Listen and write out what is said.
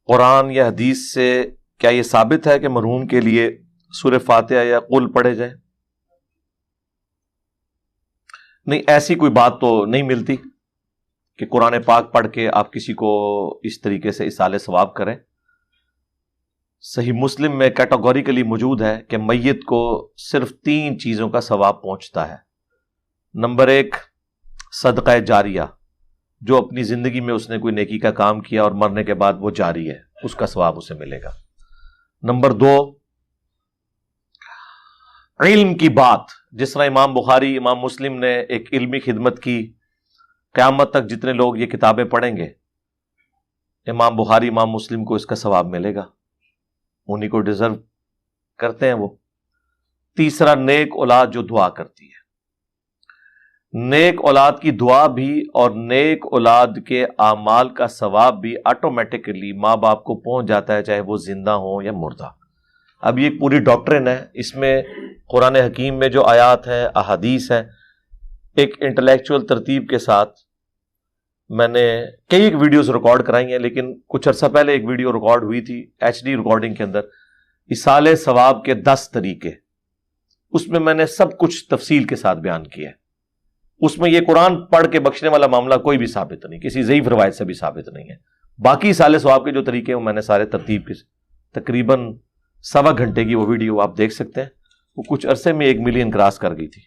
قرآن یا حدیث سے کیا یہ ثابت ہے کہ مرحوم کے لیے سورہ فاتحہ یا قل پڑھے جائیں؟ نہیں، ایسی کوئی بات تو نہیں ملتی کہ قرآن پاک پڑھ کے آپ کسی کو اس طریقے سے اصالِ ثواب کریں۔ صحیح مسلم میں کیٹاگوریکلی موجود ہے کہ میت کو صرف 3 چیزوں کا ثواب پہنچتا ہے۔ نمبر 1، صدقہ جاریہ، جو اپنی زندگی میں اس نے کوئی نیکی کا کام کیا اور مرنے کے بعد وہ جاری ہے، اس کا ثواب اسے ملے گا۔ نمبر 2، علم کی بات، جس طرح امام بخاری، امام مسلم نے ایک علمی خدمت کی، قیامت تک جتنے لوگ یہ کتابیں پڑھیں گے، امام بخاری، امام مسلم کو اس کا ثواب ملے گا، انہی کو ڈیزرو کرتے ہیں وہ۔ تیسرا، نیک اولاد جو دعا کرتی ہے۔ نیک اولاد کی دعا بھی اور نیک اولاد کے اعمال کا ثواب بھی آٹومیٹکلی ماں باپ کو پہنچ جاتا ہے، چاہے وہ زندہ ہوں یا مردہ۔ اب یہ ایک پوری ڈاکٹرن ہے، اس میں قرآن حکیم میں جو آیات ہیں، احادیث ہیں، ایک انٹلیکچوئل ترتیب کے ساتھ میں نے کئی ایک ویڈیوز ریکارڈ کرائی ہیں، لیکن کچھ عرصہ پہلے ایک ویڈیو ریکارڈ ہوئی تھی HD ریکارڈنگ کے اندر، ایصال ثواب کے 10 طریقے، اس میں نے سب کچھ تفصیل کے ساتھ بیان کیا ہے۔ اس میں یہ قرآن پڑھ کے بخشنے والا معاملہ کوئی بھی ثابت نہیں، کسی ضعیف روایت سے بھی ثابت نہیں ہے۔ باقی ایصال ثواب کے جو طریقے ہیں وہ میں نے سارے ترتیب کے، تقریباً 1.25 گھنٹے کی وہ ویڈیو آپ دیکھ سکتے ہیں، وہ کچھ عرصے میں 1 ملین کراس کر گئی تھی۔